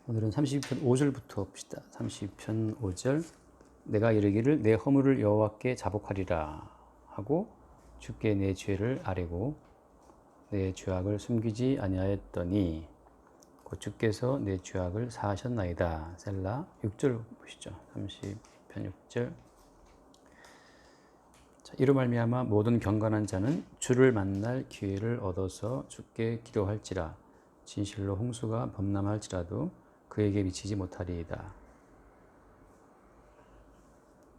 오늘은 32편 5절부터 봅시다. 32편 5절. 내가 이르기를 내 허물을 여호와께 자복하리라 하고 주께 내 죄를 아뢰고 내 죄악을 숨기지 아니하였더니 곧 주께서 내 죄악을 사하셨나이다. 셀라. 6절 보시죠. 30편 6절. 이로 말미암아 모든 경건한 자는 주를 만날 기회를 얻어서 주께 기도할지라. 진실로 홍수가 범람할지라도 그에게 미치지 못하리이다.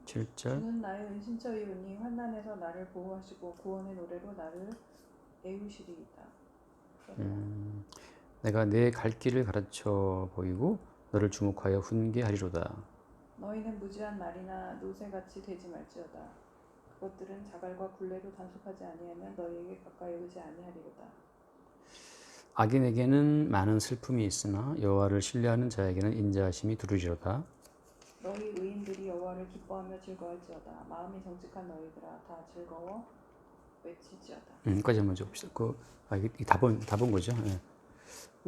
7절. 주는 나의 은신처이오니 환난에서 나를 보호하시고 구원의 노래로 나를 애우시리이다. 내가 내 갈 길을 가르쳐 보이고 너를 주목하여 훈계하리로다. 너희는 무지한 말이나 노새같이 되지 말지어다. 그것들은 자갈과 굴레로 단속하지 아니하면 너희에게 가까이 오지 아니하리로다. 악인에게는 많은 슬픔이 있으나 여호와를 신뢰하는 자에게는 인자하심이 두루리로다. 너희 의인들이 여호와를 기뻐하며 즐거울지어다. 마음이 정직한 너희들아 다 즐거워 외치지어다. 여기까지 한번 봅시다. 이 답은 거죠. 예.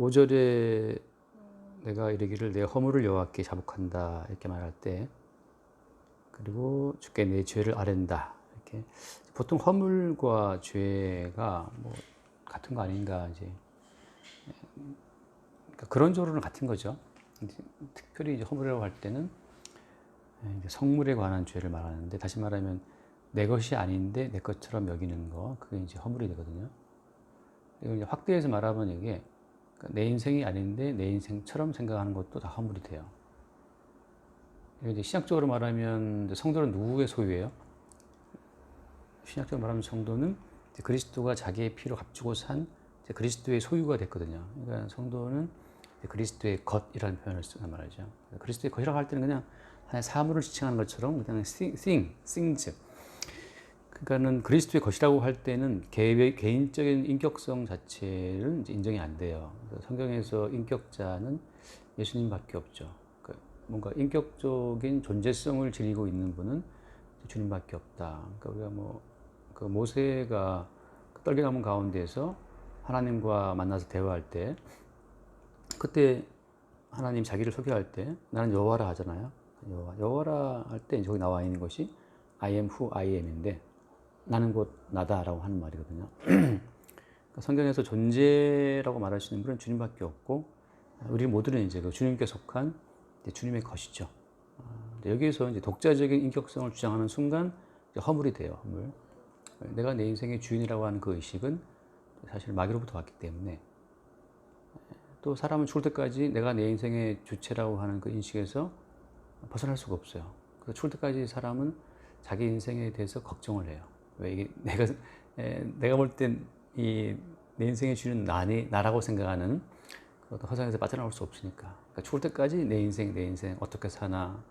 5절에 내가 이르기를 내 허물을 여호와께 자복한다 이렇게 말할 때, 그리고 주께 내 죄를 아랜다 이렇게. 보통 허물과 죄가 뭐 같은 거 아닌가 이제. 그러니까 그런저로는 같은 거죠. 특별히 이제 허물이라고 할 때는 이제 성물에 관한 죄를 말하는데, 다시 말하면 내 것이 아닌데 내 것처럼 여기는 거, 그게 이제 허물이 되거든요. 그리고 이제 확대해서 말하면 이게 내 인생이 아닌데 내 인생처럼 생각하는 것도 다 허물이 돼요. 이제 신학적으로 말하면 성도는 누구의 소유예요? 신학적으로 말하면 성도는 그리스도가 자기의 피로 값주고 산 그리스도의 소유가 됐거든요. 그러니까 성도는 그리스도의 것이라는 표현을 쓰는 말이죠. 그리스도의 것이라고 할 때는 그냥 하나의 사물을 지칭하는 것처럼 그냥 things. 그러니까는 그리스도의 것이라고 할 때는 개인적인 인격성 자체는 이제 인정이 안 돼요. 성경에서 인격자는 예수님밖에 없죠. 그러니까 뭔가 인격적인 존재성을 지니고 있는 분은 주님밖에 없다. 그러니까 우리가 그 모세가 떨기나무 가운데서 하나님과 만나서 대화할 때, 그때 하나님 자기를 소개할 때 나는 여호와라 하잖아요. 여호와라 할 때 저기 나와 있는 것이 I am who I am인데, 나는 곧 나다라고 하는 말이거든요. 그러니까 성경에서 존재라고 말할 수 있는 분은 주님밖에 없고, 우리 모두는 이제 그 주님께 속한 주님의 것이죠. 여기에서 이제 독자적인 인격성을 주장하는 순간 이제 허물이 돼요. 허물. 내가 내 인생의 주인이라고 하는 그 의식은 사실 마귀로부터 왔기 때문에, 또 사람은 죽을 때까지 내가 내 인생의 주체라고 하는 그 인식에서 벗어날 수가 없어요. 그래서 죽을 때까지 사람은 자기 인생에 대해서 걱정을 해요. 왜 이게 내가 볼 땐 내 인생의 주인은 나라고 생각하는 그 허상에서 빠져나올 수 없으니까. 그러니까 죽을 때까지 내 인생 어떻게 사나,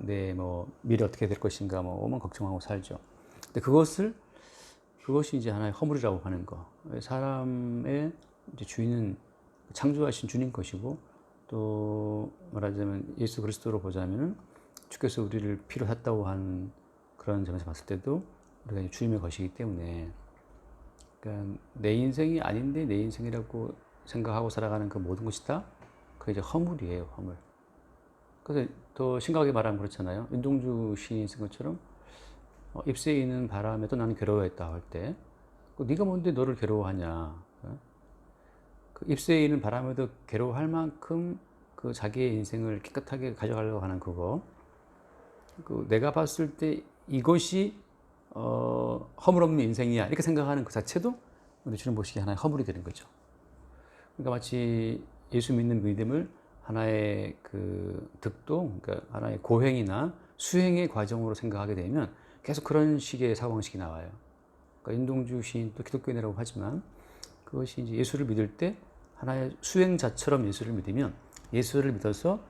내 미래 어떻게 될 것인가 오만 걱정하고 살죠. 근데 그것이 이제 하나의 허물이라고 하는 거. 사람의 이제 주인은 창조하신 주님 것이고, 또 말하자면 예수 그리스도로 보자면은 주께서 우리를 피로 샀다고 하는 그런 점에서 봤을 때도 우리가 주님의 것이기 때문에, 그러니까 내 인생이 아닌데 내 인생이라고 생각하고 살아가는 그 모든 것이 다 그게 이제 허물이에요, 허물. 그래서 더 심각하게 말하면 그렇잖아요. 윤동주 시인이 쓴 것처럼 잎새에 있는 바람에도 나는 괴로워했다 할 때, 네가 뭔데 너를 괴로워하냐. 그 잎새에 있는 바람에도 괴로워할 만큼 그 자기의 인생을 깨끗하게 가져가려고 하는 그거, 내가 봤을 때 이것이 허물 없는 인생이야 이렇게 생각하는 그 자체도 우리 주님 보시기에 하나의 허물이 되는 거죠. 그러니까 마치 예수 믿는 믿음을 하나의 그 득도, 그러니까 하나의 고행이나 수행의 과정으로 생각하게 되면 계속 그런 식의 사고방식이 나와요. 그러니까 윤동주 시인도 기독교인이라고 하지만 그것이 이제 예수를 믿을 때 하나의 수행자처럼 예수를 믿으면, 예수를 믿어서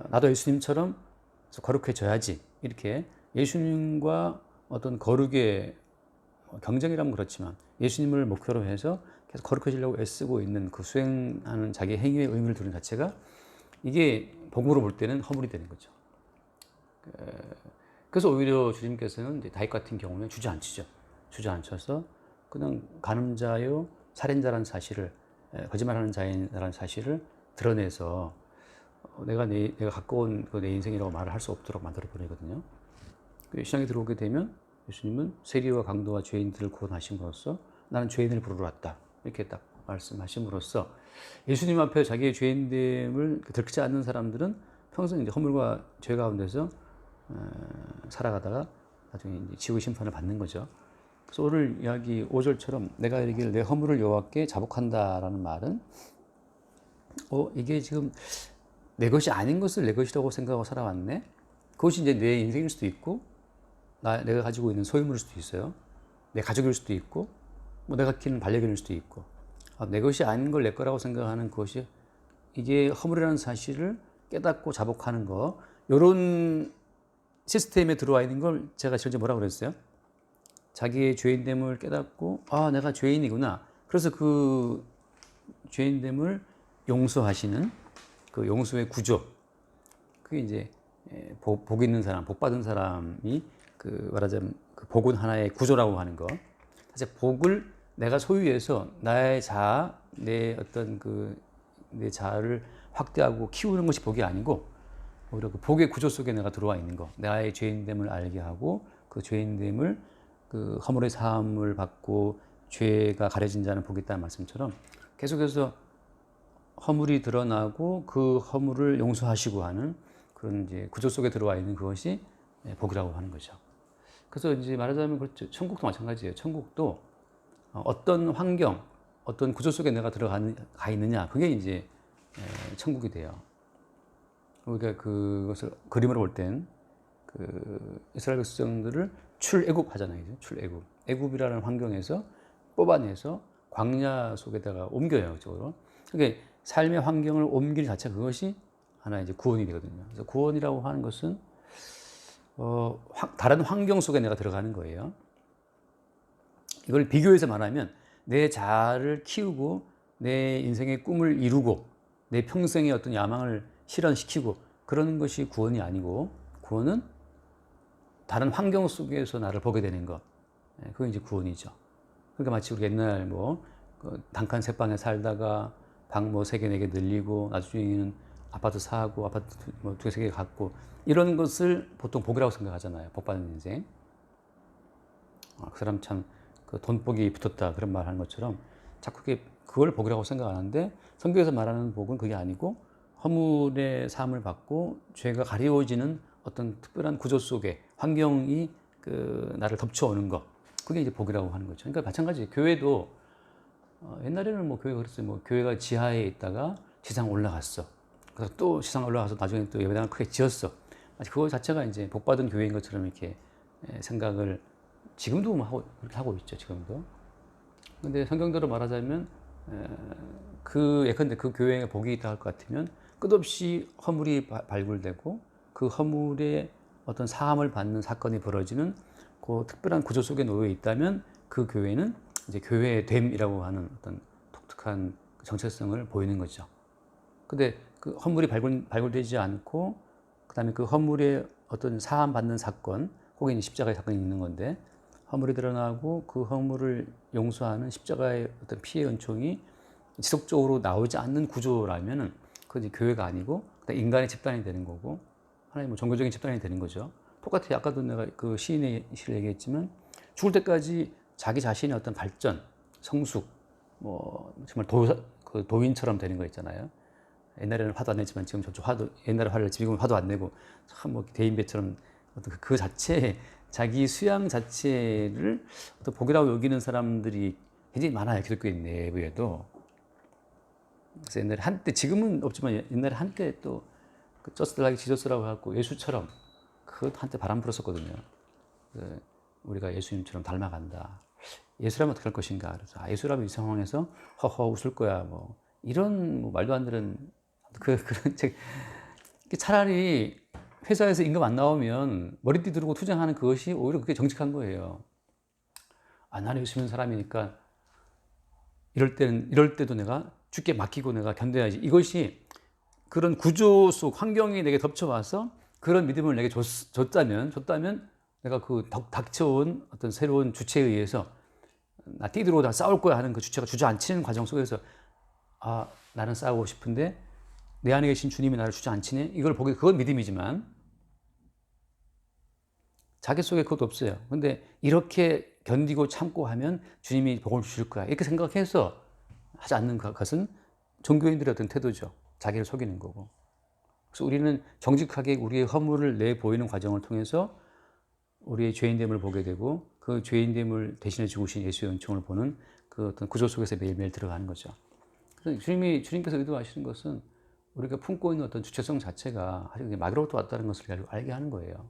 나도 예수님처럼 거룩해져야지 이렇게 예수님과 어떤 거룩의 경쟁이라면 그렇지만 예수님을 목표로 해서 계속 거룩해지려고 애쓰고 있는 그 수행하는 자기 행위의 의미를 두는 자체가, 이게 복음으로 볼 때는 허물이 되는 거죠. 그래서 오히려 주님께서는 다윗 같은 경우는 주저앉히죠. 주저앉혀서 그냥 간음자요 살인자라는 사실을, 거짓말하는 자라는 사실을 드러내서 내가 갖고 온 그 내 인생이라고 말을 할 수 없도록 만들어 버리거든요. 신앙에 들어오게 되면 예수님은 세리와 강도와 죄인들을 구원하심으로써 나는 죄인을 부르러 왔다. 이렇게 딱 말씀하심으로써 예수님 앞에 자기의 죄인됨을 들키지 않는 사람들은 평생 이제 허물과 죄 가운데서 살아가다가 나중에 이제 지옥의 심판을 받는 거죠. 그래서 오늘 이야기 5절처럼 내가 이르기를 내 허물을 여호와께 자복한다라는 말은 이게 지금 내 것이 아닌 것을 내 것이라고 생각하고 살아왔네. 그것이 이제 내 인생일 수도 있고 내가 가지고 있는 소유물일 수도 있어요. 내 가족일 수도 있고 뭐 내가 키우는 반려견일 수도 있고 내 것이 아닌 걸 내 거라고 생각하는 것이 이게 허물이라는 사실을 깨닫고 자복하는 거 이런 시스템에 들어와 있는 걸 제가 지금 뭐라고 그랬어요? 자기의 죄인됨을 깨닫고 내가 죄인이구나. 그래서 그 죄인됨을 용서하시는 그 용서의 구조 그게 이제 복 있는 사람, 복 받은 사람이 그 말하자면 그 복은 하나의 구조라고 하는 거. 사실 복을 내가 소유해서 나의 자아, 내 어떤 내 자아를 확대하고 키우는 것이 복이 아니고 오히려 그 복의 구조 속에 내가 들어와 있는 거. 나의 죄인됨을 알게 하고 그 죄인됨을 그 허물의 사함을 받고 죄가 가려진 자는 복이 있다는 말씀처럼 계속해서 허물이 드러나고 그 허물을 용서하시고 하는 그런 이제 구조 속에 들어와 있는 그것이 복이라고 하는 거죠. 그래서 이제 말하자면 그렇죠. 천국도 마찬가지예요. 천국도 어떤 환경, 어떤 구조 속에 내가 가 있느냐, 그게 이제 천국이 돼요. 우리가 그것을 그림으로 볼 땐 그 이스라엘 백성들을 출애굽하잖아요. 출애굽. 애굽이라는 환경에서 뽑아내서 광야 속에다가 옮겨요. 그쪽으로. 그러니까 삶의 환경을 옮길 자체 그것이 하나의 이제 구원이 되거든요. 그래서 구원이라고 하는 것은 다른 환경 속에 내가 들어가는 거예요. 이걸 비교해서 말하면 내 자아를 키우고 내 인생의 꿈을 이루고 내 평생의 어떤 야망을 실현시키고 그러는 것이 구원이 아니고 구원은 다른 환경 속에서 나를 보게 되는 것. 그게 이제 구원이죠. 그러니까 마치 우리 옛날 단칸 새방에 살다가 방 3개, 4개 늘리고 나중에는 아파트 사고 아파트 2개, 3개 갖고 이런 것을 보통 복이라고 생각하잖아요. 복 받는 인생. 그 사람 참 그 돈복이 붙었다 그런 말 하는 것처럼 자꾸 그걸 복이라고 생각하는데 성경에서 말하는 복은 그게 아니고 허물의 사함을 받고 죄가 가려워지는 어떤 특별한 구조 속에 환경이 나를 덮쳐오는 것 그게 이제 복이라고 하는 거죠. 그러니까 마찬가지 교회도 옛날에는 교회가 그랬어요. 교회가 지하에 있다가 지상 올라갔어. 그래서 또 지상 올라가서 나중에 또 예배당을 크게 지었어. 그거 자체가 이제 복받은 교회인 것처럼 이렇게 생각을 지금도 그렇게 하고 있죠. 지금도. 근데 성경대로 말하자면 예컨대 그 교회에 복이 있다 할 것 같으면 끝없이 허물이 발굴되고 그 허물의 어떤 사함을 받는 사건이 벌어지는 그 특별한 구조 속에 놓여 있다면 그 교회는 이제 교회의 됨이라고 하는 어떤 독특한 정체성을 보이는 거죠. 근데 그 허물이 발굴되지 않고 그다음에 그 허물의 어떤 사함 받는 사건, 거기에 십자가의 사건이 있는 건데 허물이 드러나고 그 허물을 용서하는 십자가의 어떤 피의 은총이 지속적으로 나오지 않는 구조라면은 그건 이제 교회가 아니고 인간의 집단이 되는 거고 하나의 종교적인 집단이 되는 거죠. 똑같아요. 아까도 내가 그 시인의 시를 얘기했지만 죽을 때까지 자기 자신의 어떤 발전, 성숙, 정말 도인처럼 되는 거 있잖아요. 옛날에는 화도 안 냈지만 지금 저쪽 옛날에 화를 냈지 지금 화도 안 내고 참 대인배처럼 어떤 그 자체 자기 수양 자체를 어떤 복이라고 여기는 사람들이 굉장히 많아요. 기독교 내부에도. 그래서 옛날에 한때 지금은 없지만 옛날에 한때 또 저스트 라이크 지저스라고 해갖고 예수처럼 그것도 한때 바람 불었었거든요. 우리가 예수님처럼 닮아간다. 예수라면 어떻게 할 것인가. 그래서 예수라면 이 상황에서 허허 웃을 거야. 이런 말도 안 되는 그런 책. 차라리 회사에서 임금 안 나오면 머리띠 두르고 투쟁하는 그것이 오히려 그게 정직한 거예요. 나는 예수 믿는 사람이니까 이럴 때도 내가 주께 맡기고 내가 견뎌야지. 이것이 그런 구조 속 환경이 내게 덮쳐와서 그런 믿음을 내게 줬다면 내가 그 닥쳐온 어떤 새로운 주체에 의해서 나 뛰들고 다 싸울 거야 하는 그 주체가 주저앉히는 과정 속에서 나는 싸우고 싶은데 내 안에 계신 주님이 나를 주저앉히네? 이걸 보게 그건 믿음이지만 자기 속에 그것도 없어요. 근데 이렇게 견디고 참고 하면 주님이 복을 주실 거야. 이렇게 생각해서 하지 않는 것은 종교인들의 어떤 태도죠. 자기를 속이는 거고. 그래서 우리는 정직하게 우리의 허물을 내보이는 과정을 통해서 우리의 죄인됨을 보게 되고 그 죄인됨을 대신해 죽으신 예수의 은총을 보는 그 어떤 구조 속에서 매일매일 들어가는 거죠. 그래서 주님께서 의도하시는 것은 우리가 품고 있는 어떤 주체성 자체가 사실 마귀로부터 왔다는 것을 알게 하는 거예요.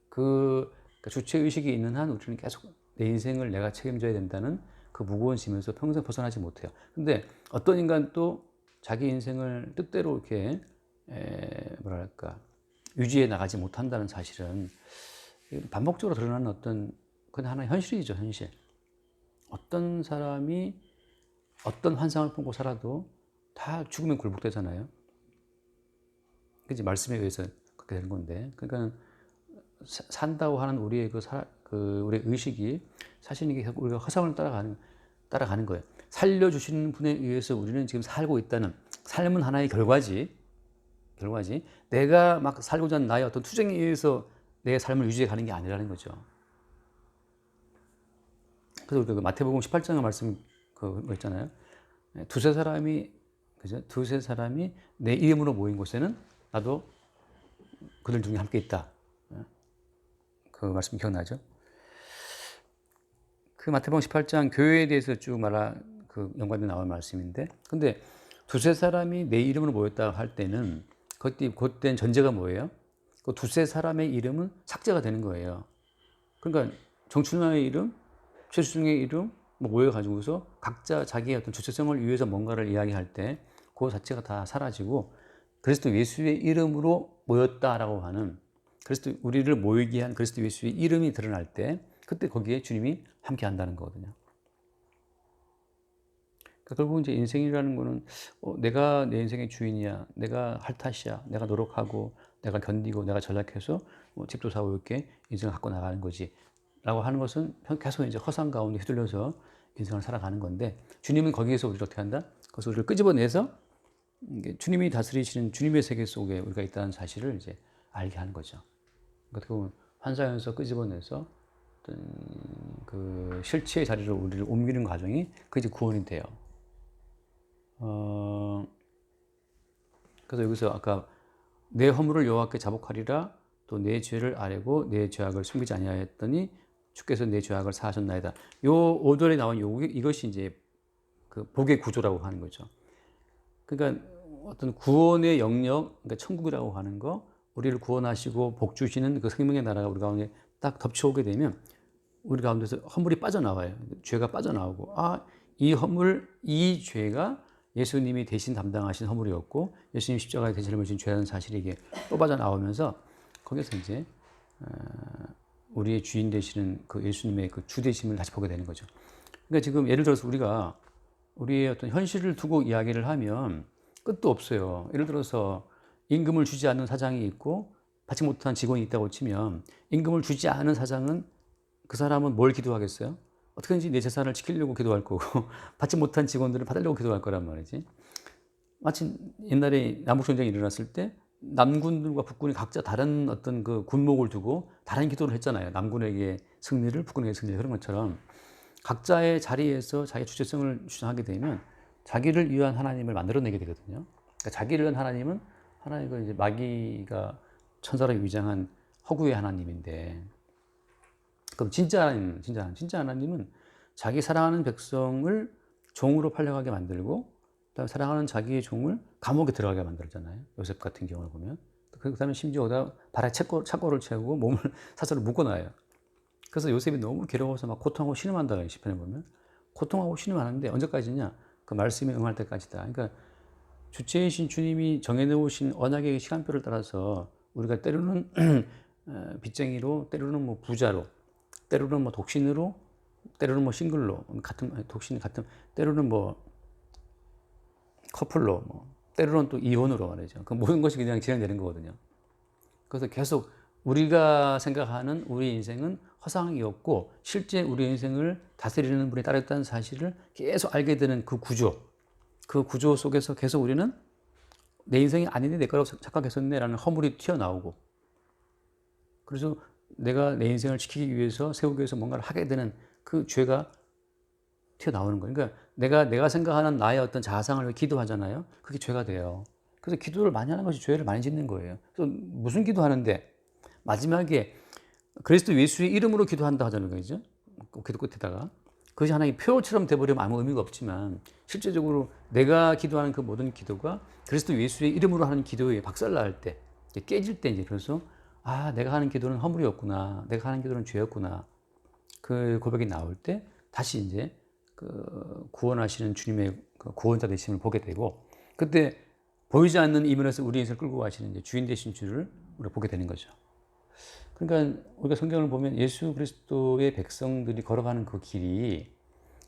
그러니까 주체의식이 있는 한 우리는 계속 내 인생을 내가 책임져야 된다는 그 무거운 짐에서 평생 벗어나지 못해요. 근데 어떤 인간 또 자기 인생을 뜻대로 이렇게 뭐랄까 유지해 나가지 못한다는 사실은 반복적으로 드러나는 어떤 그냥 하나의 현실이죠, 현실. 어떤 사람이 어떤 환상을 품고 살아도 다 죽으면 굴복되잖아요. 그지 말씀에 의해서 그렇게 되는 건데, 그러니까 산다고 하는 우리의 우리의 의식이 사실 이게 우리가 허상을 따라가는 거예요. 살려주시는 분에 의해서 우리는 지금 살고 있다는 삶은 하나의 결과지. 내가 막 살고자 하는 나의 어떤 투쟁에 의해서 내 삶을 유지해 가는 게 아니라는 거죠. 그래서 우리가 마태복음 18장의 말씀 그거 있잖아요. 두세 사람이 내 이름으로 모인 곳에는 나도 그들 중에 함께 있다. 그 말씀 기억나죠? 그 마태복음 18장 교회에 대해서 쭉 그 연관돼 나온 말씀인데, 근데 두세 사람이 내 이름으로 모였다 할 때는 그때 전제가 뭐예요? 그 두세 사람의 이름은 삭제가 되는 거예요. 그러니까 정춘하의 이름, 최수중의 이름 모여가지고서 각자 자기의 어떤 주체성을 위해서 뭔가를 이야기할 때 그 자체가 다 사라지고 그리스도 예수의 이름으로 모였다라고 하는 우리를 모이게 한 그리스도 예수의 이름이 드러날 때 그때 거기에 주님이 함께 한다는 거거든요. 그러니까 결국 이제 인생이라는 거는 내가 내 인생의 주인이야, 내가 할 탓이야, 내가 노력하고 내가 견디고 내가 전략해서 집도 사고 이렇게 인생을 갖고 나가는 거지 라고 하는 것은 계속 이제 허상 가운데 휘둘려서 인생을 살아가는 건데, 주님은 거기에서 우리를 어떻게 한다? 그래서 우리를 끄집어내서 주님이 다스리시는 주님의 세계 속에 우리가 있다는 사실을 이제 알게 하는 거죠. 그러니까 환상에서 끄집어내서 어떤 그 실체의 자리로 우리를 옮기는 과정이 그게 이제 구원이 돼요. 그래서 여기서 아까 내 허물을 여호와께 자복하리라, 또 내 죄를 아뢰고 내 죄악을 숨기지 아니하였더니 주께서 내 죄악을 사하셨나이다. 요 5절에 나온 이것이 이제 그 복의 구조라고 하는 거죠. 그러니까 어떤 구원의 영역, 그러니까 천국이라고 하는 거, 우리를 구원하시고 복 주시는 그 생명의 나라가 우리 가운데 딱 덮쳐오게 되면 우리 가운데서 허물이 빠져나와요. 죄가 빠져나오고, 이 죄가 예수님이 대신 담당하신 허물이었고 예수님 십자가에 대신 짊어진 죄라는 사실이 이게 또 빠져나오면서 거기서 이제 우리의 주인 되시는 그 예수님의 그 주되심을 다시 보게 되는 거죠. 그러니까 지금 예를 들어서 우리가 우리의 어떤 현실을 두고 이야기를 하면 끝도 없어요. 예를 들어서 임금을 주지 않는 사장이 있고 받지 못한 직원이 있다고 치면, 임금을 주지 않은 사장은 그 사람은 뭘 기도하겠어요? 어떻게든지 내 재산을 지키려고 기도할 거고 받지 못한 직원들을 받으려고 기도할 거란 말이지. 마치 옛날에 남북전쟁이 일어났을 때 남군들과 북군이 각자 다른 어떤 그 군목을 두고 다른 기도를 했잖아요. 남군에게 승리를, 북군에게 승리를. 그런 것처럼 각자의 자리에서 자기 주체성을 주장하게 되면 자기를 위한 하나님을 만들어내게 되거든요. 그러니까 자기를 위한 하나님은 하나님은 이제 마귀가 천사로 위장한 허구의 하나님인데, 그럼 진짜 하나님은 자기 사랑하는 백성을 종으로 팔려가게 만들고, 그다음에 사랑하는 자기의 종을 감옥에 들어가게 만들잖아요. 요셉 같은 경우를 보면. 그다음에 심지어 발에 착고를 채우고 몸을 사슬로 묶어놔요. 그래서 요셉이 너무 괴로워서 막 고통하고 신음한다, 시편에 보면. 고통하고 신음하는데 언제까지냐? 그 말씀에 응할 때까지다. 그러니까 주체이신 주님이 정해놓으신 언약의 시간표를 따라서 우리가 때로는 빚쟁이로, 때로는 뭐 부자로, 때로는 뭐 독신으로, 때로는 뭐 싱글로, 독신이 같은, 때로는 뭐 커플로, 때로는 또 이혼으로 말이죠. 그 모든 것이 그냥 진행되는 거거든요. 그래서 계속 우리가 생각하는 우리 인생은 허상이었고 실제 우리 인생을 다스리는 분이 따로 있다는 사실을 계속 알게 되는 그 구조 속에서 계속 우리는 내 인생이 아닌데 내 거라고 착각했었네라는 허물이 튀어나오고, 그래서 내가 내 인생을 지키기 위해서 세우기 위해서 뭔가를 하게 되는 그 죄가 튀어나오는 거예요. 그러니까 내가 생각하는 나의 어떤 자상을 위해 기도하잖아요. 그게 죄가 돼요. 그래서 기도를 많이 하는 것이 죄를 많이 짓는 거예요. 그래서 무슨 기도하는데 마지막에 그리스도 예수의 이름으로 기도한다 하잖아요. 그죠? 기도 끝에다가. 그것이 하나의 표어처럼 돼버리면 아무 의미가 없지만 실제적으로 내가 기도하는 그 모든 기도가 그리스도 예수의 이름으로 하는 기도에 박살날 때, 깨질 때 이제 그래서 내가 하는 기도는 허물이었구나. 내가 하는 기도는 죄였구나. 그 고백이 나올 때 다시 이제 그 구원하시는 주님의 그 구원자 되심을 보게 되고, 그때 보이지 않는 이면에서 우리 인생을 끌고 가시는 이제 주인 되신 주를 우리가 보게 되는 거죠. 그러니까 우리가 성경을 보면 예수 그리스도의 백성들이 걸어가는 그 길이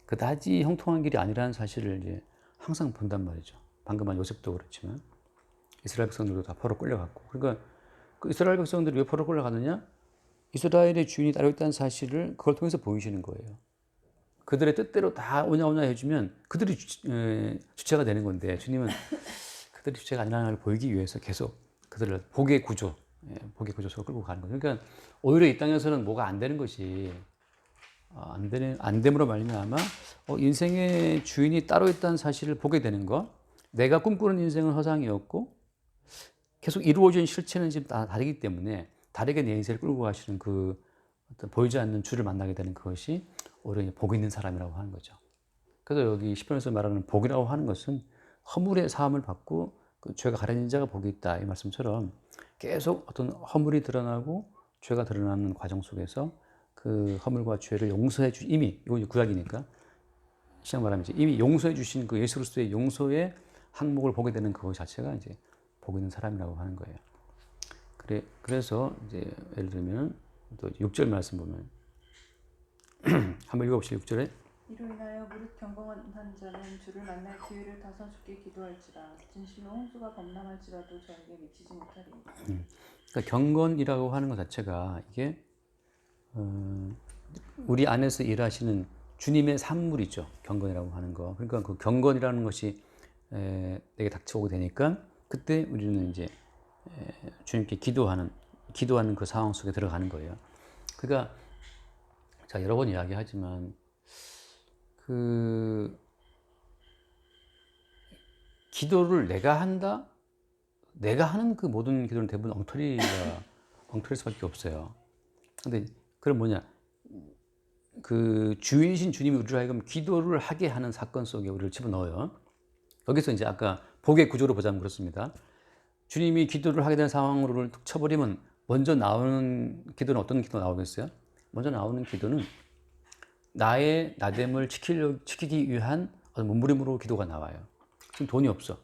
그다지 형통한 길이 아니라는 사실을 이제 항상 본단 말이죠. 방금 한 요셉도 그렇지만 이스라엘 백성들도 다 포로 끌려갔고, 그러니까 그 이스라엘 백성들이 왜 포로 끌려가느냐? 이스라엘의 주인이 따로 있다는 사실을 그걸 통해서 보이시는 거예요. 그들의 뜻대로 다 오냐오냐 해주면 그들이 주체가 되는 건데, 주님은 그들이 주체가 아니라는 걸 보이기 위해서 계속 그들을 복의 구조 속으로 끌고 가는 거죠. 그러니까 오히려 이 땅에서는 뭐가 안 되는 것이 안 됨으로 말미암아 인생의 주인이 따로 있다는 사실을 보게 되는 것, 내가 꿈꾸는 인생은 허상이었고 계속 이루어진 실체는 지금 다 다르기 때문에 다르게 내 인생을 끌고 가시는 그 어떤 보이지 않는 주를 만나게 되는 그것이 오히려 복 있는 사람이라고 하는 거죠. 그래서 여기 시편에서 말하는 복이라고 하는 것은 허물의 사함을 받고 그 죄가 가려진 자가 복이 있다 이 말씀처럼 계속 어떤 허물이 드러나고 죄가 드러나는 과정 속에서 그 허물과 죄를 용서해 주, 이미 이건 구약이니까 신약 말하면 이제 이미 용서해 주신 그 예수 그리스도의 용서의 항목을 보게 되는 그것 자체가 이제 복 있는 사람이라고 하는 거예요. 그래서 이제 예를 들면 또 6절 말씀 보면 한번 읽어봅시다. 6절에 이로 인하여 무릇 경건한 자는 주를 만날 기회를 타서 주께 기도할지라 진실로 홍수가 범람할지라도 저에게 미치지 못하리. 그러니까 경건이라고 하는 것 자체가 이게 우리 안에서 일하시는 주님의 산물이죠. 경건이라고 하는 거. 그러니까 그 경건이라는 것이 내게 닥쳐오게 되니까 그때 우리는 이제 주님께 기도하는 그 상황 속에 들어가는 거예요. 그러니까 자 여러 번 이야기하지만 그 기도를 내가 한다? 내가 하는 그 모든 기도는 대부분 엉터리일 수밖에 없어요. 근데 그럼 뭐냐? 그 주인이신 주님이 우리를 하여금 기도를 하게 하는 사건 속에 우리를 집어넣어요. 여기서 이제 아까 복의 구조로 보자면 그렇습니다. 주님이 기도를 하게 되는 상황으로 툭 쳐버리면 먼저 나오는 기도는 어떤 기도가 나오겠어요? 먼저 나오는 기도는 나의 나됨을 지키기 위한 몸부림으로 기도가 나와요. 지금 돈이 없어.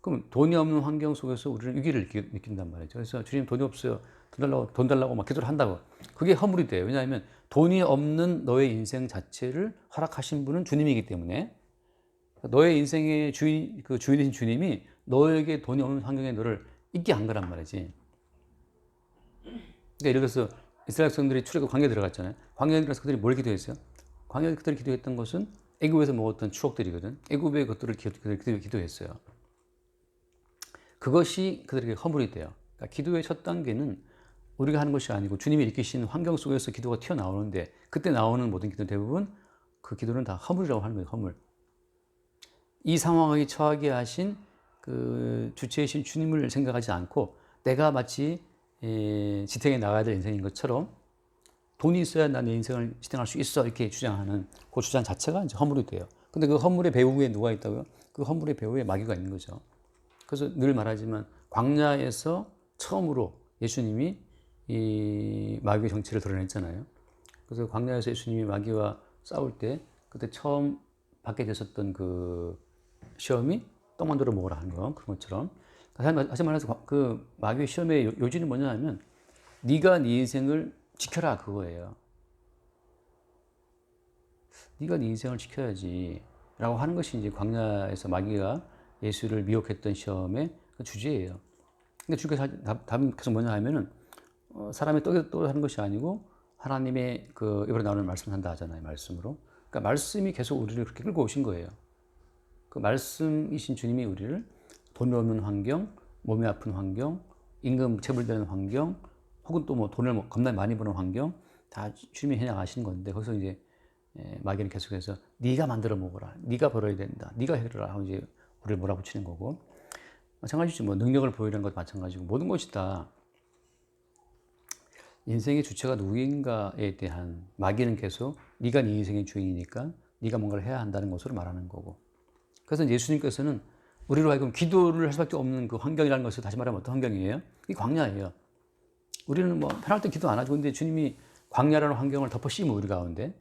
그럼 돈이 없는 환경 속에서 우리는 위기를 느낀단 말이죠. 그래서 주님 돈이 없어요. 돈 달라고 막 기도를 한다고. 그게 허물이 돼요. 왜냐하면 돈이 없는 너의 인생 자체를 허락하신 분은 주님이기 때문에 너의 인생의 주인이신 주님이 너에게 돈이 없는 환경에 너를 있게 한 거란 말이지. 그러니까 예를 들어서 이스라엘 백성들이 출애굽 광야에 들어갔잖아요. 광야에 들어가서 그들이 뭘 기도했어요? 광야에 그들이 기도했던 것은 애굽에서 먹었던 추억들이거든. 애굽의 것들을 그들이 기도했어요. 그것이 그들에게 허물이 돼요. 그러니까 기도의 첫 단계는 우리가 하는 것이 아니고 주님이 이끄신 환경 속에서 기도가 튀어나오는데 그때 나오는 모든 기도는 대부분 그 기도는 다 허물이라고 하는 거예요. 허물. 이 상황에 처하게 하신 그 주체이신 주님을 생각하지 않고 내가 마치 지탱해 나가야 될 인생인 것처럼 돈이 있어야 나 내 인생을 지탱할 수 있어 이렇게 주장하는 그 주장 자체가 이제 허물이 돼요. 근데 그 허물의 배후에 누가 있다고요? 그 허물의 배후에 마귀가 있는 거죠. 그래서 늘 말하지만 광야에서 처음으로 예수님이 이 마귀의 정체를 드러냈잖아요. 그래서 광야에서 예수님이 마귀와 싸울 때 그때 처음 받게 되셨던 그 시험이 떡 만들어 먹으라 하는 거 그런 것처럼 다시 말해서 그 마귀의 시험의 요지는 뭐냐면 네가 네 인생을 지켜라 그거예요. 네가 네 인생을 지켜야지 라고 하는 것이 이제 광야에서 마귀가 예수를 미혹했던 시험의 그 주제예요. 근데 주께서 답은 계속 뭐냐 하면은 사람의 떡으로 하는 것이 아니고 하나님의 그 이번에 나오는 말씀을 한다 하잖아요. 말씀으로. 그러니까 말씀이 계속 우리를 그렇게 끌고 오신 거예요. 그 말씀이신 주님이 우리를 돈이 없는 환경, 몸이 아픈 환경, 임금 체불되는 환경, 혹은 또 뭐 돈을 겁나 많이 버는 환경, 다 주님이 해나가시는 건데, 거기서 이제 마귀는 계속해서 네가 만들어 먹어라, 네가 벌어야 된다, 네가 해결하라 하고 이제 우리를 몰아붙이는 거고, 마찬가지죠. 뭐 능력을 보이는 것도 마찬가지고, 모든 것이 다 인생의 주체가 누구인가에 대한, 마귀는 계속 네가 네 인생의 주인이니까 네가 뭔가를 해야 한다는 것으로 말하는 거고, 그래서 예수님께서는 우리로 하여금 기도를 할 수밖에 없는 그 환경이라는 것을, 다시 말하면 어떤 환경이에요? 이 광야예요. 우리는 뭐 편할 때 기도 안 하죠. 근데 주님이 광야라는 환경을 덮어 씌우면 우리 가운데,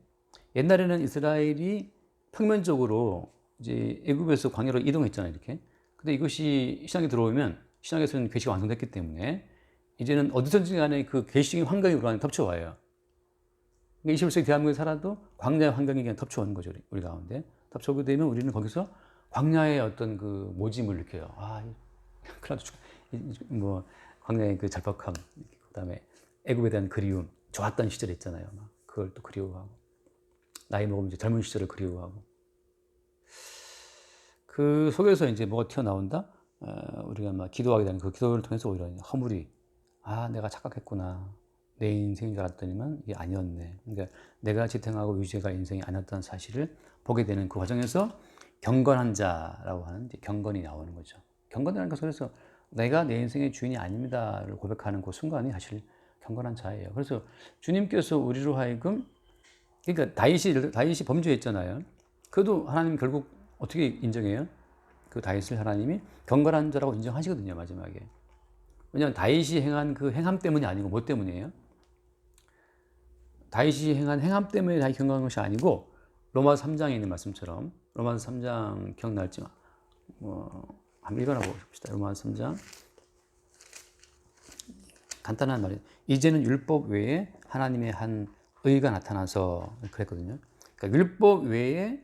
옛날에는 이스라엘이 평면적으로 이제 애굽에서 광야로 이동했잖아요, 이렇게. 근데 이것이 신약에 들어오면, 신약에서는 계시가 완성됐기 때문에 이제는 어디서든지 간에 그 계시의 환경이 우리 안에 덮쳐와요. 그러니까 21세기 대한민국에 살아도 광야의 환경이 그냥 덮쳐오는 거죠, 우리 가운데. 덮쳐오게 되면 우리는 거기서 광야의 어떤 그 모짐을 느껴요. 아, 그래도 뭐 광야의 그 절박함, 그다음에 애굽에 대한 그리움, 좋았던 시절 있잖아요. 막 그걸 또 그리워하고, 나이 먹으면 이제 젊은 시절을 그리워하고, 그 속에서 이제 뭐가 튀어나온다? 우리가 막 기도하게 되는 그 기도를 통해서 오히려 허물이, 아, 내가 착각했구나. 내 인생인 줄 알았더니만 이게 아니었네. 그러니까 내가 지탱하고 유지가 인생이 아니었다는 사실을 보게 되는 그 과정에서 경건한 자라고 하는 이제 경건이 나오는 거죠. 경건이라는 것은 그래서 내가 내 인생의 주인이 아닙니다를 고백하는 그 순간이 사실 경건한 자예요. 그래서 주님께서 우리로 하여금, 그러니까 다윗이 범죄했잖아요. 그래도 하나님 결국 어떻게 인정해요? 그 다윗을 하나님이 경건한 자라고 인정하시거든요, 마지막에. 왜냐하면 다윗이 행한 그 행함 때문이 아니고 뭐 때문이에요? 다윗이 행한 행함 때문에 다윗이 경건한 것이 아니고, 로마서 3장에 있는 말씀처럼, 로마서 3장 기억날지 한번 읽어나 봅시다. 로마서 3장. 간단한 말이에요. 이제는 율법 외에 하나님의 한 의가 나타나서, 그랬거든요. 그러니까 율법 외에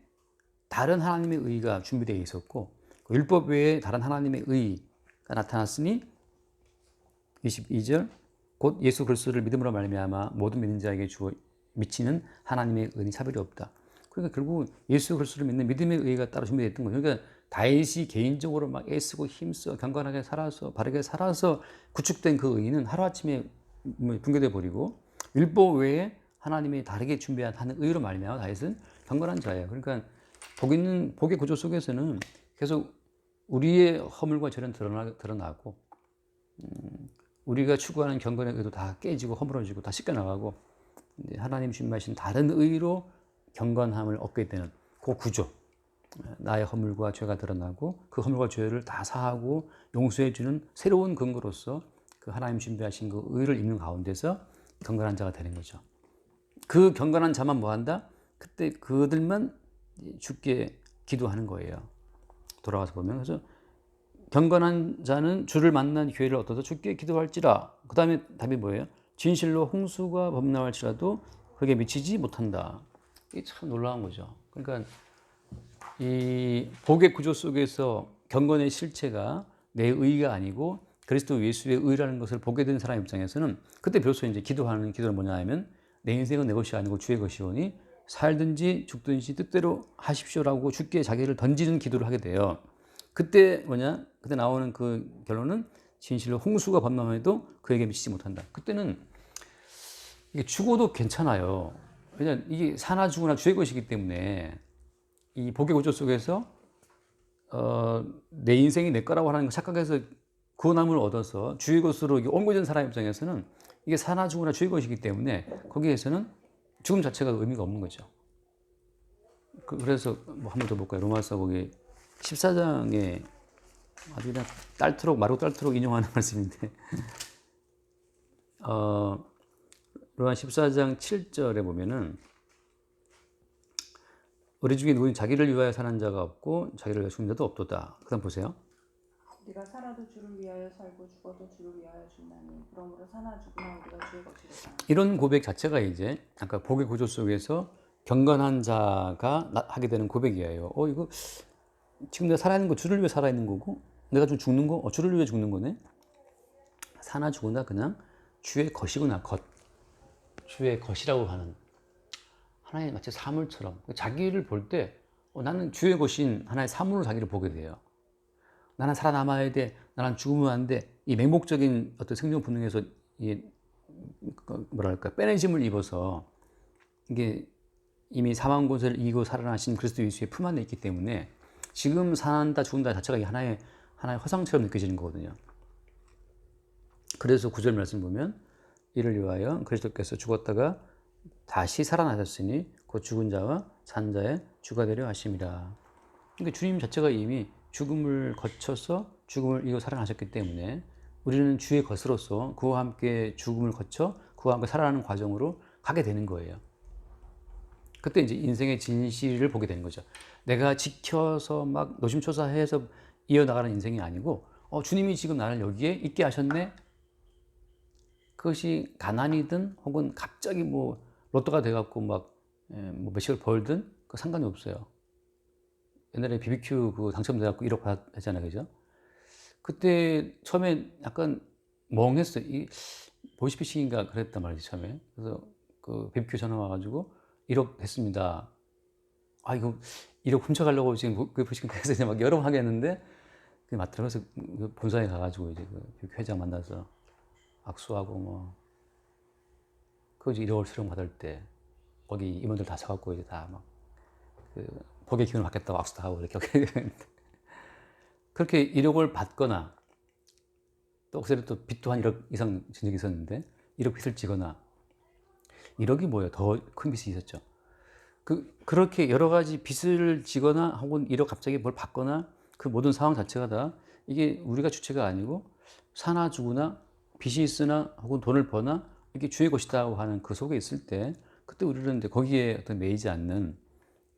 다른 하나님의 의가 준비되어 있었고, 그 율법 외에 다른 하나님의 의가 나타났으니 22절, 곧 예수 그리스도를 믿음으로 말미암아 모든 믿는 자에게 미치는 하나님의 의는 차별이 없다. 그러니까 결국 예수 그리스도를 믿는 믿음의 의가 따로 준비되어 있던 거예요. 그러니까 다윗이 개인적으로 막 애쓰고 힘써 경건하게 살아서 바르게 살아서 구축된 그 의는 하루아침에 붕괴돼 버리고, 율법 외에 하나님이 다르게 준비한 하는 의로 말미암아 다윗은 경건한 자예요. 그러니까 복의 구조 속에서는 계속 우리의 허물과 죄는 드러나고, 우리가 추구하는 경건의 의도 다 깨지고 허물어지고 다 씻겨나가고, 하나님 주님하신 다른 의로 경건함을 얻게 되는 그 구조, 나의 허물과 죄가 드러나고 그 허물과 죄를 다 사하고 용서해 주는 새로운 근거로서 그 하나님 준비하신 그 의를 입는 가운데서 경건한 자가 되는 거죠. 그 경건한 자만 뭐 한다? 그때 그들만 주께 기도하는 거예요. 돌아가서 보면. 그래서 경건한 자는 주를 만난 기회를 얻어서 주께 기도할지라. 그 다음에 답이 뭐예요? 진실로 홍수가 범람할지라도 그게 미치지 못한다. 이게 참 놀라운 거죠. 그러니까 이 복의 구조 속에서 경건의 실체가 내 의가 아니고 그리스도 예수의 의라는 것을 보게 된 사람 입장에서는, 그때 비로소 이제 기도하는 기도는 뭐냐 하면, 내 인생은 내 것이 아니고 주의 것이오니 살든지 죽든지 뜻대로 하십시오라고 주께 자기를 던지는 기도를 하게 돼요. 그때 뭐냐? 그때 나오는 그 결론은 진실로 홍수가 범람해도 그에게 미치지 못한다. 그때는 이게 죽어도 괜찮아요. 왜냐, 이게 사나 죽으나 주의 것이기 때문에, 이 복의 구조 속에서 내 인생이 내 거라고 하는 걸 착각해서 구원함을 얻어서 주의 것으로 옮겨진 사람 입장에서는 이게 사나 죽으나 주의 것이기 때문에 거기에서는 죽음 자체가 의미가 없는 거죠. 그래서 뭐 한 번 더 볼까요? 로마서 거기 14장에 아주 그냥 마르고 딸토록 인용하는 말씀인데, 로마 14장 7절에 보면은, 우리 중에 누구는 자기를 위하여 사는 자가 없고 자기를 위하여 죽는 자도 없도다. 그 다음 보세요. 우리가 살아도 주를 위하여 살고 죽어도 주를 위하여 죽나니 그러므로 사나 죽으나 우리가 주의 것이로다. 이런 고백 자체가 이제 아까 복의 구조 속에서 경건한 자가 하게 되는 고백이에요. 이거 지금 내가 살아있는 거 주를 위해 살아있는 거고, 내가 좀 죽는 거 주를 위해 죽는 거네. 사나 죽으나 그냥 주의 것이구나. 주의 것이라고 하는, 하나의 마치 사물처럼 자기를 볼 때 나는 주의 것인 하나의 사물로 자기를 보게 돼요. 나는 살아남아야 돼, 나는 죽으면 안 돼. 이 맹목적인 어떤 생존 본능에서 이 뭐랄까 빼내짐을 입어서 이게 이미 사망 권세를 이기고 살아나신 그리스도 예수의 품 안에 있기 때문에 지금 산다 죽는다 자체가 하나의 허상처럼 느껴지는 거거든요. 그래서 9절 말씀 보면 이를 위하여 그리스도께서 죽었다가 다시 살아나셨으니 곧 죽은 자와 산 자의 주가 되려 하심이라. 그러니까 주님 자체가 이미 죽음을 거쳐서 죽음을 이기고 살아나셨기 때문에 우리는 주의 것으로서 그와 함께 죽음을 거쳐 그와 함께 살아나는 과정으로 가게 되는 거예요. 그때 이제 인생의 진실을 보게 되는 거죠. 내가 지켜서 막 노심초사해서 이어나가는 인생이 아니고 주님이 지금 나를 여기에 있게 하셨네. 그것이 가난이든 혹은 갑자기 뭐 로또가 돼갖고 막 뭐 몇십을 벌든 그 상관이 없어요. 옛날에 BBQ 그 당첨돼갖고 1억 받았잖아요, 그죠? 그때 처음에 약간 멍했어요. 이 보이스피싱인가 그랬단 말이지 처음에. 그래서 그 BBQ 전화 와가지고 1억 됐습니다. 아 이거 1억 훔쳐가려고 지금 그 보시면 그래서 이제 막 여러 번 하겠는데 그게 맞더라고요. 그래서 그 본사에 가가지고 이제 그 BBQ 회장 만나서 악수하고 뭐 그 이제 1억을 수령 받을 때 거기 임원들 다 서갖고 이제 다 막 그 복의 기운을 받겠다고 악수도 하고 이렇게 그렇게 1억을 받거나 또 그새 또 빚도 한 1억 이상 진 적이 있었는데 1억 빚을 지거나 1억이 뭐예요? 더 큰 빚이 있었죠. 그렇게 여러 가지 빚을 지거나 혹은 1억 갑자기 뭘 받거나 그 모든 상황 자체가 다 이게 우리가 주체가 아니고 사나 죽으나 빚이 있으나 혹은 돈을 버나 이게 주의 것이다고 하는 그 속에 있을 때 그때 우리는 이제 거기에 어떤 매이지 않는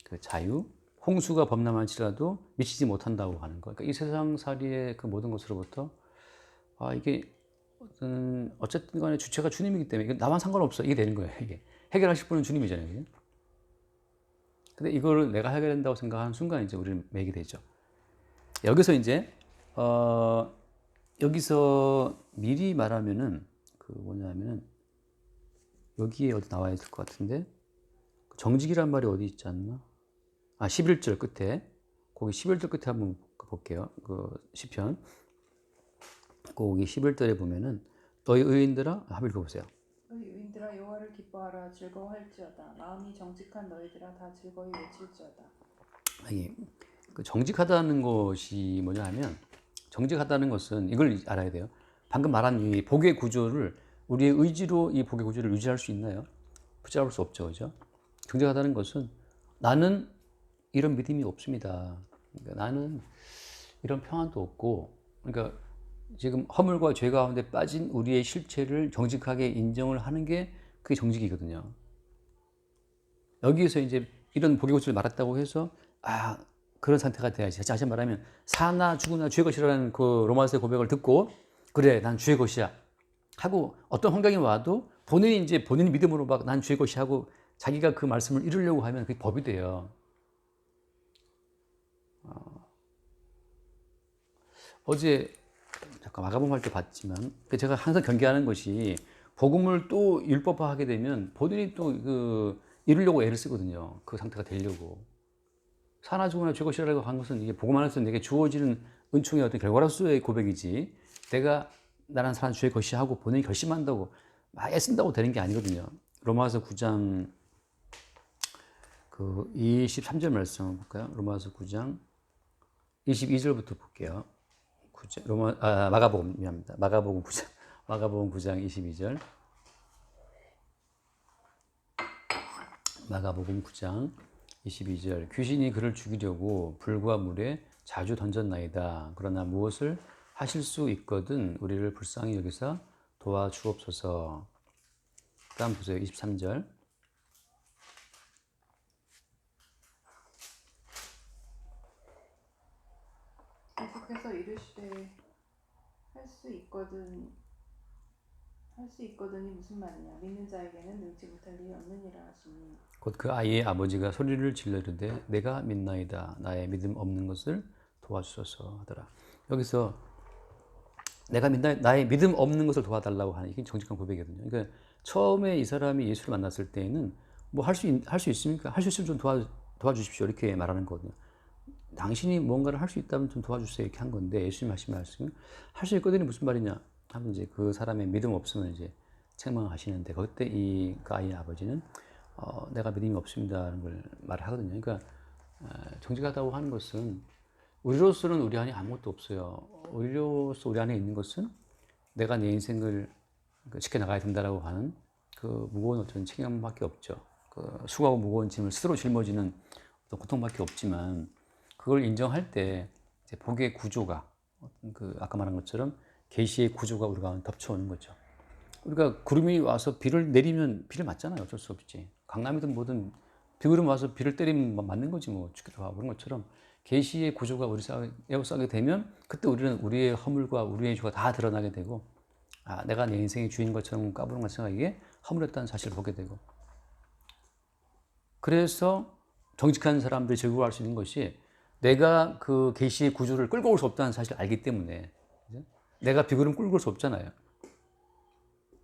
그 자유, 홍수가 범람할지라도 미치지 못한다고 하는 거. 그러니까 이 세상살이의 그 모든 것으로부터 이게 어쨌든 간에 주체가 주님이기 때문에 나만 상관없어. 이게 되는 거예요. 이게 해결하실 분은 주님이잖아요. 그죠? 근데 이거를 내가 해결한다고 생각하는 순간 이제 우리는 매게 되죠. 여기서 이제 여기서 미리 말하면은 그 뭐냐면은 여기에 어디 나와 있을 것 같은데 정직이란 말이 어디 있지 않나? 11절 끝에 거기 11절 끝에 한번 볼게요. 그 시편 거기 11절에 보면은 너희 의인들아 한번 읽어보세요. 너희 의인들아 여호와를 기뻐하라 즐거워할지어다 마음이 정직한 너희들아 다 즐거이 외칠지어다. 이게 그 정직하다는 것이 뭐냐 하면 정직하다는 것은 이걸 알아야 돼요. 방금 말한 이 복의 구조를 우리의 의지로 이 복의 구조를 유지할 수 있나요? 붙잡을 수 없죠, 그죠? 정직하다는 것은 나는 이런 믿음이 없습니다. 그러니까 나는 이런 평안도 없고, 그러니까 지금 허물과 죄 가운데 빠진 우리의 실체를 정직하게 인정을 하는 게 그게 정직이거든요. 여기에서 이제 이런 복의 구조를 말했다고 해서 그런 상태가 돼야지. 다시 말하면 사나 죽으나 주의 것이라는 그 로마서의 고백을 듣고 그래 난 주의 것이야 하고 어떤 환경이 와도 본인이 이제 본인 믿음으로 막 난 주의 것이 하고 자기가 그 말씀을 이루려고 하면 그게 법이 돼요. 어제 잠깐 마가복음 할 때 봤지만 제가 항상 경계하는 것이 복음을 또 율법화하게 되면 본인이 또 그 이루려고 애를 쓰거든요. 그 상태가 되려고. 사나 죽으나 죄 것이라고 하는 것은 이게 복음 안에서 내게 주어지는 은총의 어떤 결과로서의 고백이지 내가 나란 사람 주의 것이 하고 본인이 결심한다고 막 애쓴다고 되는 게 아니거든요. 로마서 9장 그 23절 말씀 한번 볼까요? 로마서 9장 22절부터 볼게요. 마가복음 미안합니다. 마가복음 9장 22절. 마가복음 9장 22절. 귀신이 그를 죽이려고 불과 물에 자주 던졌나이다. 그러나 무엇을 하실 수 있거든 우리를 불쌍히 여기사 도와주옵소서. 다음 보세요. 23절. 계속해서 이르시되 할 수 있거든이 무슨 말이냐 믿는 자에게는 능치 못할 일이 없느니라 하시니 곧 그 아이의 아버지가 소리를 질러 이르되 내가 믿나이다 나의 믿음 없는 것을 도와주소서 하더라. 여기서 내가 믿나이다 나의 믿음 없는 것을 도와달라고 하는 이게 정직한 고백이거든요. 그러니까 처음에 이 사람이 예수를 만났을 때에는 뭐 할 수 있습니까? 할 수 있으면 좀 도와주십시오 이렇게 말하는 거거든요. 당신이 뭔가를 할 수 있다면 좀 도와주세요 이렇게 한 건데 예수님 하신 말씀이 할 수 있거든요 무슨 말이냐 하면 이제 그 사람의 믿음 없으면 이제 책망하시는데 그때 그 아이의 아버지는 내가 믿음이 없습니다라는 걸 말하거든요. 그러니까 정직하다고 하는 것은 우리로서는 우리 안에 아무것도 없어요. 우리로서 우리 안에 있는 것은 내가 내 인생을 지켜나가야 된다라고 하는 그 무거운 어떤 책임밖에 없죠. 그 수고하고 무거운 짐을 스스로 짊어지는 어떤 고통밖에 없지만 그걸 인정할 때 이제 복의 구조가 그 아까 말한 것처럼 계시의 구조가 우리가 덮쳐오는 거죠. 우리가 구름이 와서 비를 내리면 비를 맞잖아요. 어쩔 수 없지. 강남이든 뭐든 비구름 와서 비를 때리면 맞는 거지 뭐 죽기도 하고 그런 것처럼 계시의 구조가 우리 에워싸게 되면 그때 우리는 우리의 허물과 우리의 죄가 다 드러나게 되고 내가 내 인생의 주인 것처럼 까부는 것처럼 이게 허물했다는 사실을 보게 되고 그래서 정직한 사람들이 즐거워할 수 있는 것이 내가 그 계시의 구조를 끌고 올 수 없다는 사실을 알기 때문에 내가 비구름 끌고 올 수 없잖아요.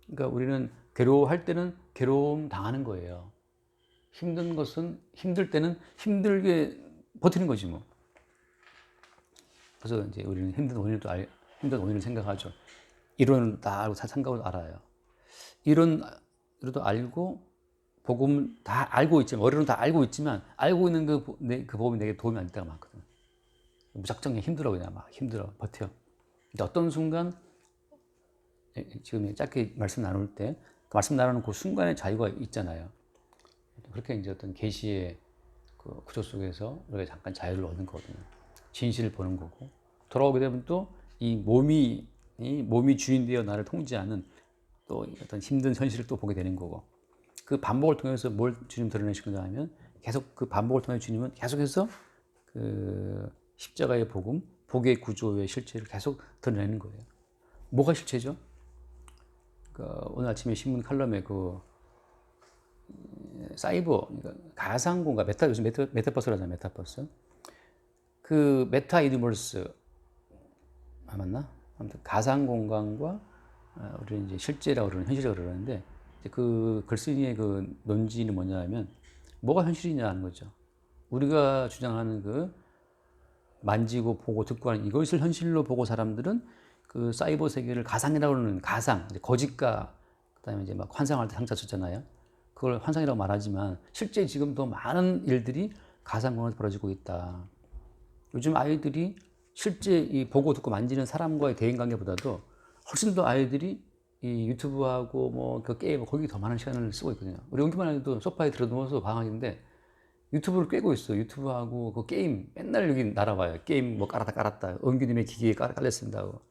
그러니까 우리는 괴로워할 때는 괴로움 당하는 거예요. 힘든 것은 힘들 때는 힘들게 버티는 거지 뭐. 그래서 이제 우리는 힘든 원인을 생각하죠. 이론은 다 알고 생각을 알아요. 이론도 알고 복음은 다 알고 있지만 어른은 다 알고 있지만 알고 있는 그 복음이 내게 도움이 안 될 때가 많거든. 무작정 힘들어 그냥 막 힘들어 버텨. 근데 어떤 순간 지금 짧게 말씀 나눌 때 그 말씀 나누는 그 순간의 자유가 있잖아요. 그렇게 이제 어떤 계시의 그 구조 속에서 우리가 잠깐 자유를 얻는 거거든요. 진실을 보는 거고 돌아오게 되면 또 이 몸이 주인 되어 나를 통제하는 또 어떤 힘든 현실을 또 보게 되는 거고 그 반복을 통해서 뭘 주님 드러내시는가 하면 계속 그 반복을 통해 주님은 계속해서 그 십자가의 복음, 복의 구조의 실체를 계속 드러내는 거예요. 뭐가 실체죠? 오늘 아침에 신문 칼럼에 사이버, 그러니까 가상공간, 요즘 메타버스라잖아요, 메타버스. 그 메타 유니버스, 맞나? 아무튼 가상공간과 우리는 이제 실제라고 그러는, 현실이라고 그러는데, 그 글쓴이의 그 논지는 뭐냐면, 뭐가 현실이냐는 거죠. 우리가 주장하는 그 만지고 보고 듣고 하는 이것을 현실로 보고 사람들은 그 사이버 세계를 가상이라고 하는 가상, 이제 거짓과 그다음에 이제 막 환상할 때 상자 썼잖아요. 그걸 환상이라고 말하지만 실제 지금도 많은 일들이 가상공간에서 벌어지고 있다. 요즘 아이들이 실제 이 보고 듣고 만지는 사람과의 대인 관계보다도 훨씬 더 아이들이 이 유튜브하고 뭐 그 게임 거기 더 많은 시간을 쓰고 있거든요. 우리 연기만 해도 소파에 들어 누워서 방학인데 유튜브를 꿰고 있어. 유튜브하고 그 게임 맨날 여기 날아와요. 게임 뭐 깔았다. 은규님의 기기에 깔렸습니다 하고.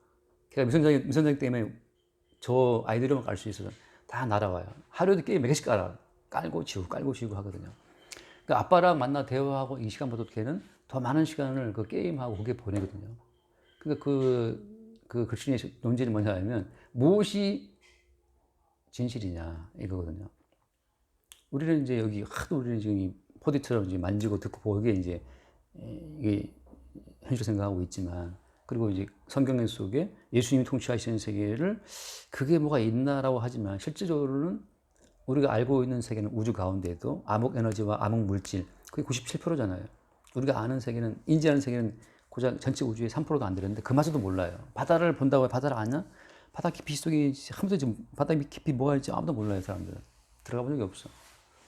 걔가 미선장 때문에 저 아이들만 깔 수 있어서 다 날아와요. 하루에도 게임 몇 개씩 깔고 지우고 하거든요. 그러니까 아빠랑 만나 대화하고 이 시간보다 걔는 더 많은 시간을 그 게임하고 거기에 보내거든요. 그러니까 그 글씨의 논지는 뭐냐면 무엇이 진실이냐 이거거든요. 우리는 이제 여기 하도 우리는 지금 이 포디처럼 이제 만지고 듣고 보기에 이제 이게 현실 생각하고 있지만 그리고 이제 성경 속에 예수님이 통치하시는 세계를 그게 뭐가 있나라고 하지만 실질적으로는 우리가 알고 있는 세계는 우주 가운데에도 암흑 에너지와 암흑 물질 그게 97%잖아요. 우리가 아는 세계는 인지하는 세계는 고작 전체 우주의 3%도 안 되는데 그마저도 몰라요. 바다를 본다고 바다를 아냐? 바다 깊이 속에 아무도 지금 바다 깊이 뭐가 있지 아무도 몰라요 사람들은. 들어가 본 적이 없어.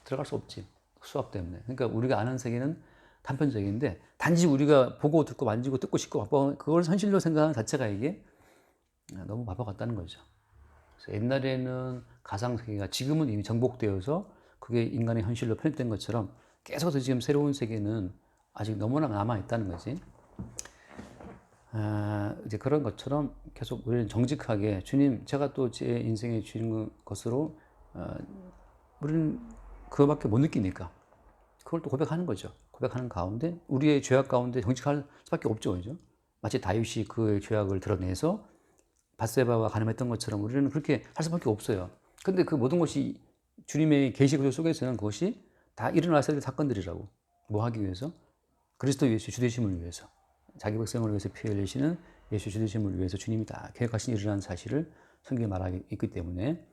들어갈 수 없지. 수학 때문에. 그러니까 우리가 아는 세계는 단편적인데 단지 우리가 보고 듣고 만지고 뜯고 싶고 그걸 현실로 생각하는 자체가 이게 너무 바보 같다는 거죠. 그래서 옛날에는 가상세계가 지금은 이미 정복되어서 그게 인간의 현실로 편입된 것처럼 계속해서 지금 새로운 세계는 아직 너무나 남아있다는 거지. 이제 그런 것처럼 계속 우리는 정직하게 주님 제가 또 제 인생의 주인 것으로 우리는 그거밖에 못 느끼니까 그걸 또 고백하는 거죠. 고백하는 가운데 우리의 죄악 가운데 정직할 수밖에 없죠. 그죠? 마치 다윗이 그의 죄악을 드러내서 밧세바와 간음했던 것처럼 우리는 그렇게 할 수밖에 없어요. 근데 그 모든 것이 주님의 계시 구조 속에서는 그것이 다 일어났어야 될 사건들이라고. 뭐 하기 위해서? 그리스도 예수 주되심을 위해서. 자기 백성을 위해서 피 흘리시는 예수 주되심을 위해서 주님이 다 계획하신 일이라는 사실을 성경에 말하고 있기 때문에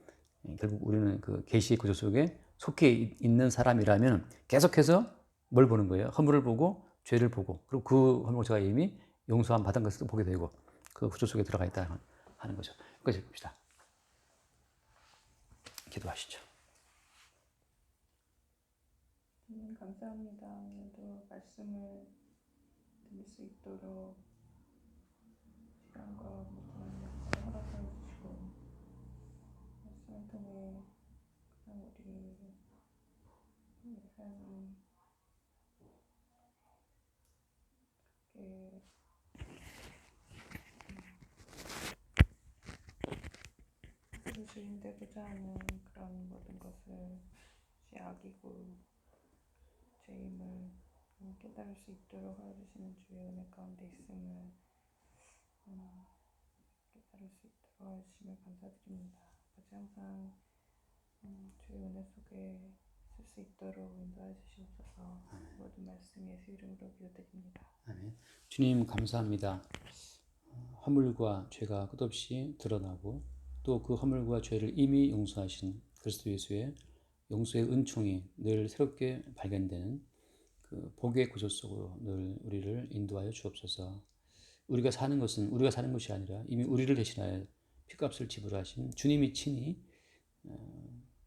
결국 우리는 그 계시의 구조 속에 속해 있는 사람이라면 계속해서 뭘 보는 거예요? 허물을 보고 죄를 보고 그리고 그 허물을 제가 이미 용서함 받은 것을 보게 되고 그 구조 속에 들어가 있다 하는 거죠. 여기까지 봅시다. 기도하시죠. 감사합니다. 오늘도 말씀을 들을 수 있도록 시간과 모든 역사를 허락하여 주시고 말씀을 통해 그냥 우리 삶이 이렇게 주인되고자 하는 그런 모든 것을 악이고 죄임을 깨달을 수 있도록 하여 주시는 주의 은혜 가운데 있음을 깨달을 수 있도록 하여 주심을 감사드립니다. 아버지 항상 주의 은혜 속에 있을 수 있도록 인도하여 주시옵소서. 모든 말씀 예수 이름으로 기도드립니다. 아멘. 주님 감사합니다. 허물과 죄가 끝없이 드러나고 또 그 허물과 죄를 이미 용서하신 그리스도 예수의 용서의 은총이 늘 새롭게 발견되는 그 복의 구조 속으로 늘 우리를 인도하여 주옵소서. 우리가 사는 것은 우리가 사는 것이 아니라 이미 우리를 대신하여 피값을 지불하신 주님이 친히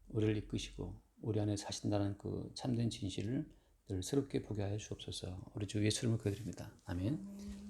우리를 이끄시고 우리 안에 사신다는 그 참된 진실을 늘 새롭게 보게 하여 주옵소서. 우리 주 예수 이름으로 기도드립니다. 아멘.